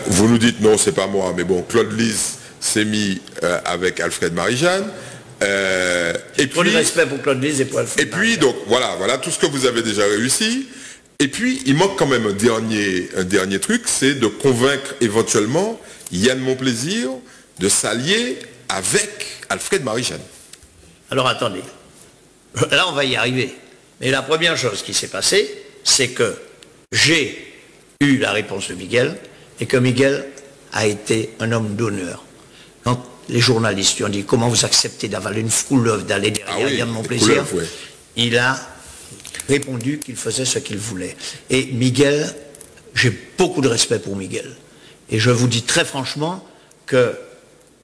Vous nous dites non, c'est pas moi, mais bon, Claude Lys s'est mis avec Alfred Marie-Jeanne. Et puis, le respect pour Claude Lys et pour Alfred Marie-Jeanne. Et puis, donc, voilà tout ce que vous avez déjà réussi. Et puis, il manque quand même un dernier truc, c'est de convaincre éventuellement Yann Monplaisir de s'allier avec Alfred Marie-Jeanne. Alors, attendez. Là, on va y arriver. Mais la première chose qui s'est passée, c'est que j'ai eu la réponse de Miguel et que Miguel a été un homme d'honneur. Quand les journalistes lui ont dit comment vous acceptez d'avaler une couleuvre, d'aller derrière Yann Monplaisir, il a répondu qu'il faisait ce qu'il voulait. Et Miguel, j'ai beaucoup de respect pour Miguel. Et je vous dis très franchement que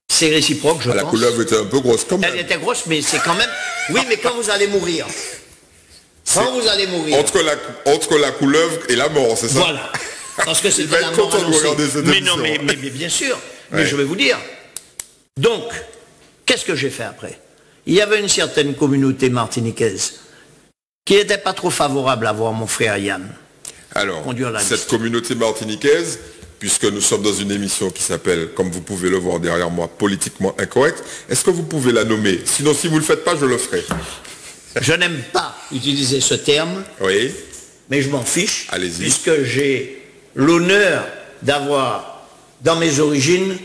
c'est réciproque, je pense. La couleuvre était un peu grosse quand même. Elle était grosse, mais c'est quand même... Oui, mais quand vous allez mourir... Quand vous allez mourir... Entre la couleuvre et la mort, c'est ça? Voilà. Parce que c'est la mort annoncée. Mais non, mais bien sûr. Mais je vais vous dire. Donc, qu'est-ce que j'ai fait après? Il y avait une certaine communauté martiniquaise qui n'était pas trop favorable à voir mon frère Yann. Alors, cette communauté martiniquaise, puisque nous sommes dans une émission qui s'appelle, comme vous pouvez le voir derrière moi, Politiquement Incorrect, est-ce que vous pouvez la nommer? Sinon, si vous ne le faites pas, je le ferai. Je n'aime pas utiliser ce terme, oui, mais je m'en fiche, allez-y, puisque j'ai l'honneur d'avoir dans mes origines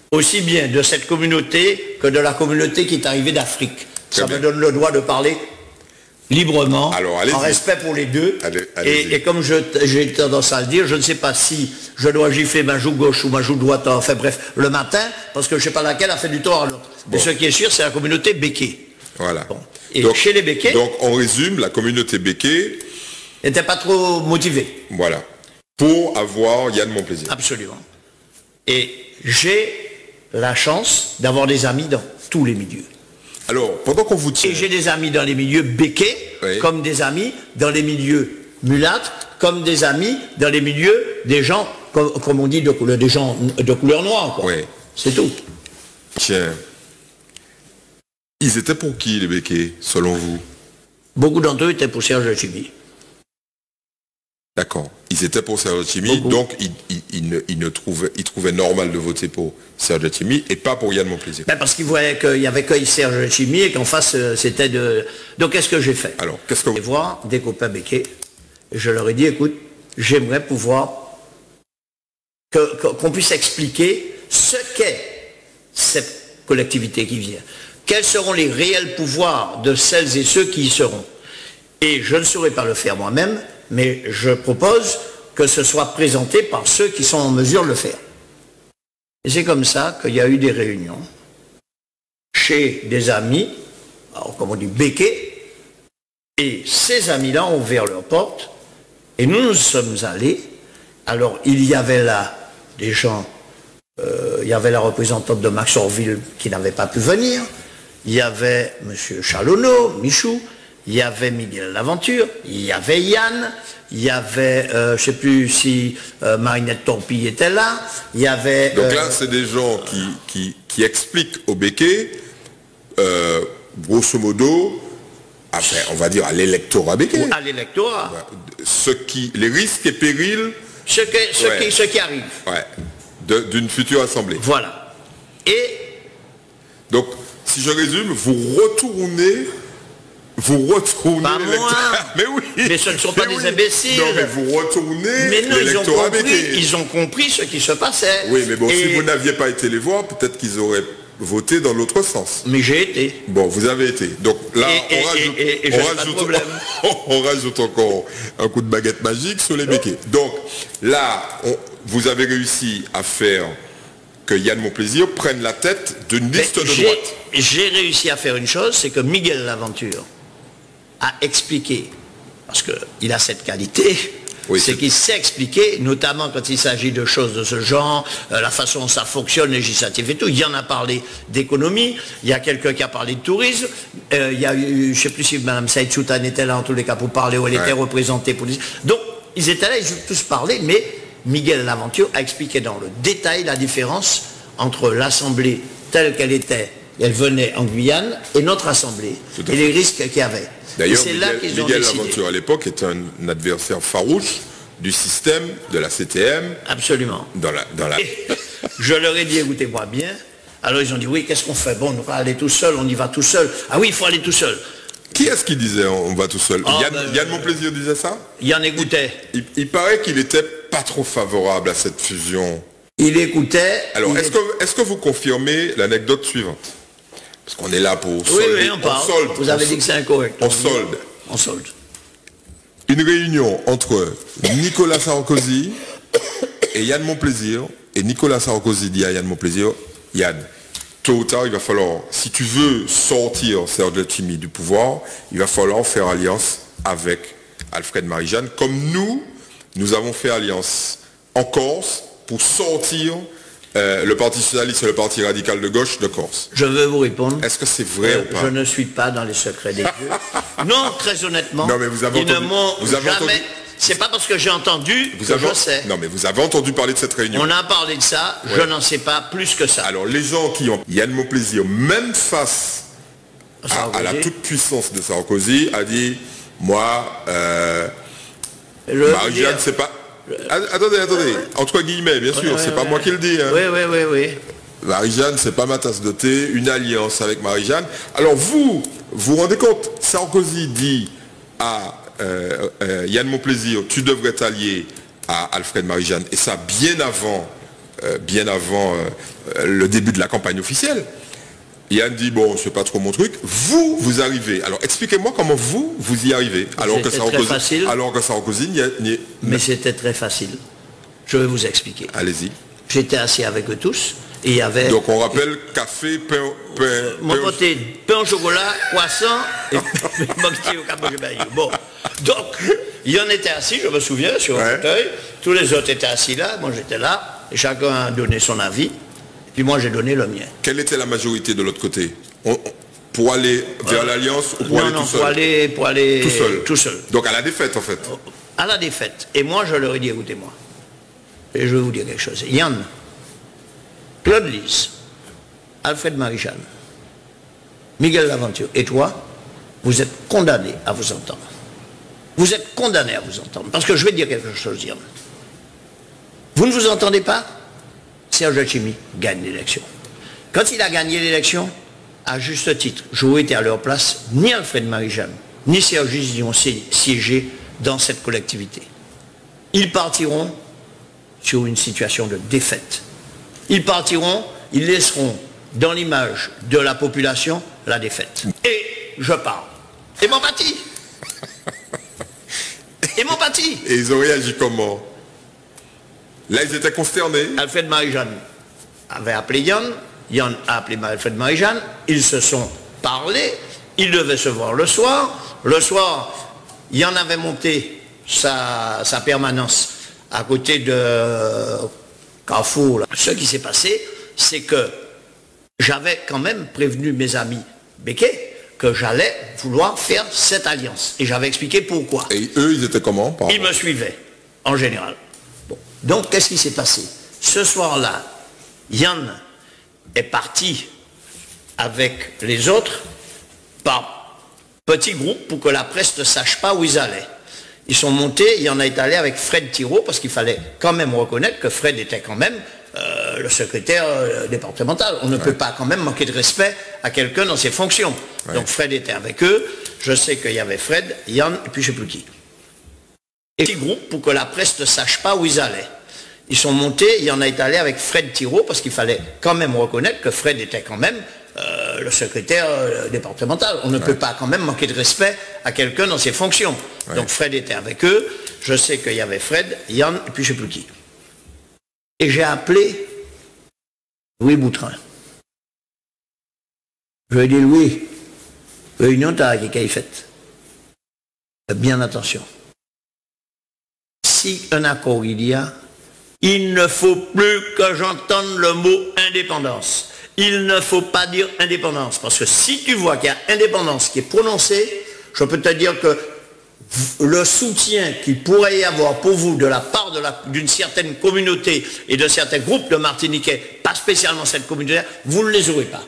aussi bien de cette communauté que de la communauté qui est arrivée d'Afrique. Ça me donne le droit de parler librement, en respect pour les deux. Et comme j'ai tendance à le dire, je ne sais pas si je dois gifler ma joue gauche ou ma joue droite, enfin bref, le matin, parce que je ne sais pas laquelle a fait du tort à l'autre. Mais ce qui est sûr, c'est la communauté Béké. Voilà. Bon. Et donc, chez les Békés... Donc, on résume, la communauté Béké... n'était pas trop motivée. Voilà. Pour avoir Yann Monplaisir. Absolument. Et j'ai la chance d'avoir des amis dans tous les milieux. Alors, pendant qu'on vous tient... Et j'ai des amis dans les milieux Békés, comme des amis dans les milieux mulâtres, comme des amis dans les milieux des gens, comme on dit, des gens de couleur noire. Oui. C'est tout. Tiens... Ils étaient pour qui, les Békés, selon vous? Beaucoup d'entre eux étaient pour Serge Letchimy. D'accord. Ils étaient pour Serge Letchimy, donc ils trouvaient normal de voter pour Serge Letchimy et pas pour Yann Monplaisir. Ben parce qu'ils voyaient qu'il n'y avait que Serge Letchimy et qu'en face, c'était de... Donc, qu'est-ce que j'ai fait? Alors, qu'est-ce que vous... Je vais voir des copains Békés et je leur ai dit, écoute, j'aimerais pouvoir qu'on puisse expliquer ce qu'est cette collectivité qui vient. Quels seront les réels pouvoirs de celles et ceux qui y seront? Et je ne saurais pas le faire moi-même, mais je propose que ce soit présenté par ceux qui sont en mesure de le faire. Et c'est comme ça qu'il y a eu des réunions chez des amis, alors comme on dit Békés, et ces amis-là ont ouvert leurs portes, et nous sommes allés. Alors il y avait là des gens, il y avait la représentante de Max Orville qui n'avait pas pu venir, il y avait M. Chalonneau, Michou, il y avait Miguel Laventure, il y avait Yann, il y avait, je ne sais plus si Marinette Torpille était là, il y avait... Donc là, c'est des gens qui expliquent au Békés, grosso modo, après, on va dire à l'électorat Békés. À l'électorat. Les risques et périls... Ce qui arrive. Ouais. D'une future assemblée. Voilà. Et... Donc, si je résume, vous retournez pas moi. Mais oui. Mais ce ne sont pas des imbéciles. Non, mais vous retournez. Mais non, ils ont compris ce qui se passait. Oui, mais bon, si vous n'aviez pas été les voir, peut-être qu'ils auraient voté dans l'autre sens. Mais j'ai été. Bon, vous avez été. Donc là, on rajoute encore un coup de baguette magique sur les Békés. Donc là, vous avez réussi à faire que Yann Monplaisir prenne la tête d'une liste de droite. J'ai réussi à faire une chose, c'est que Miguel Laventure a expliqué, parce qu'il a cette qualité, c'est qu'il sait expliquer, notamment quand il s'agit de choses de ce genre, la façon dont ça fonctionne, législatif et tout. Il y en a parlé d'économie, il y a quelqu'un qui a parlé de tourisme, il y a eu, je ne sais plus si Mme Saïd Soutan était là en tous les cas pour parler, où elle était représentée pour les... Donc, ils étaient là, ils ont tous parlé, mais Miguel Laventure a expliqué dans le détail la différence entre l'Assemblée telle qu'elle était, elle venait en Guyane, et notre Assemblée, et les risques qu'il y avait. D'ailleurs, Miguel Laventure à l'époque était un adversaire farouche du système de la CTM. Absolument. Dans la... Et je leur ai dit, écoutez-moi bien. Alors ils ont dit, oui, qu'est-ce qu'on fait? Bon, on va aller tout seul, on y va tout seul. Ah oui, il faut aller tout seul. Qui est-ce qui disait on va tout seul? Yann Monplaisir disait ça? Yann écoutait. Il paraît qu'il était pas trop favorable à cette fusion. Il écoutait. Alors, est-ce que vous confirmez l'anecdote suivante? Parce qu'on est là pour solder. Oui, on parle. Vous avez dit que c'est incorrect. On solde. On solde. Une réunion entre Nicolas Sarkozy et Yann Monplaisir. Et Nicolas Sarkozy dit à Yann Monplaisir, Yann, tôt ou tard, il va falloir, si tu veux sortir Serge Letchimy du pouvoir, il va falloir faire alliance avec Alfred Marie-Jeanne, comme nous avons fait alliance en Corse pour sortir le Parti Socialiste et le Parti Radical de Gauche de Corse. Je veux vous répondre. Est-ce que c'est vrai ou pas? Je ne suis pas dans les secrets des dieux. Non, très honnêtement. Non, mais vous avez entendu, jamais... C'est pas parce que j'ai entendu que je sais. Non, mais vous avez entendu parler de cette réunion. On a parlé de ça, ouais. Je n'en sais pas plus que ça. Alors, les gens qui ont Yann Monplaisir, même face à la toute-puissance de Sarkozy, a dit, moi, Marie-Jeanne, c'est pas... Attendez, entre guillemets, bien sûr, c'est pas moi qui le dis. Hein. Oui. Marie-Jeanne, c'est pas ma tasse de thé, une alliance avec Marie-Jeanne. Alors vous rendez compte, Sarkozy dit à Yann Monplaisir, tu devrais t'allier à Alfred Marie-Jeanne, et ça bien avant le début de la campagne officielle. Yann dit, bon, c'est pas trop mon truc. Vous arrivez. Alors, expliquez-moi comment vous y arrivez. Alors que Sarkozy n'y... Mais c'était très facile. Je vais vous expliquer. Allez-y. J'étais assis avec eux tous. Et il y avait... Donc, on rappelle café, pain au chocolat, croissant, et moqueté au Cambodge. Bon. Donc, il y en était assis, je me souviens, sur un fauteuil. Tous les autres étaient assis là. Moi, j'étais là. Et chacun a donné son avis. Puis moi, j'ai donné le mien. Quelle était la majorité de l'autre côté? Pour aller vers l'Alliance ou pour aller tout seul? Pour aller tout seul. Donc à la défaite, en fait. À la défaite. Et moi, je leur ai dit, écoutez-moi. Et je vais vous dire quelque chose. Yann, Claude Lys, Alfred Marie-Jeanne, Miguel Laventure et toi, vous êtes condamnés à vous entendre. Vous êtes condamnés à vous entendre. Parce que je vais dire quelque chose, Yann. Vous ne vous entendez pas? Serge Letchimy gagne l'élection. Quand il a gagné l'élection, à juste titre, j'aurais été à leur place, ni Alfred Marie-Jeanne, ni Serge Letchimy ont siégé dans cette collectivité. Ils partiront sur une situation de défaite. Ils partiront, ils laisseront dans l'image de la population la défaite. Et je parle. Et mon parti. Et mon parti. Et ils ont réagi comment? Là, ils étaient consternés. Alfred Marie-Jeanne avait appelé Yann, Yann a appelé Alfred Marie-Jeanne, ils se sont parlé, ils devaient se voir le soir. Le soir, Yann avait monté sa permanence à côté de Carrefour. Là. Ce qui s'est passé, c'est que j'avais quand même prévenu mes amis Becquet que j'allais vouloir faire cette alliance. Et j'avais expliqué pourquoi. Et eux, ils étaient comment? Ils me suivaient, en général. Bon. Donc, qu'est-ce qui s'est passé? Ce soir-là, Yann est parti avec les autres par petits groupes pour que la presse ne sache pas où ils allaient. Ils sont montés, Yann est allé avec Fred Thirault, parce qu'il fallait quand même reconnaître que Fred était quand même le secrétaire départemental. On ne peut pas quand même manquer de respect à quelqu'un dans ses fonctions. Donc Fred était avec eux, je sais qu'il y avait Fred, Yann, et puis je ne sais plus qui. Et petits groupes pour que la presse ne sache pas où ils allaient. Ils sont montés, Yann est allé avec Fred Thirault, parce qu'il fallait quand même reconnaître que Fred était quand même le secrétaire départemental. On ne peut pas quand même manquer de respect à quelqu'un dans ses fonctions. Donc Fred était avec eux, je sais qu'il y avait Fred, Yann, et puis je ne sais plus qui. Et j'ai appelé Louis Boutrin. Je lui ai dit, Louis, réunion t'as qui est faite. Bien attention. Si un accord il y a, il ne faut plus que j'entende le mot indépendance. Il ne faut pas dire indépendance, parce que si tu vois qu'il y a indépendance qui est prononcée, je peux te dire que le soutien qu'il pourrait y avoir pour vous de la part d'une certaine communauté et de certains groupes de Martiniquais, pas spécialement cette communauté, vous ne les aurez pas.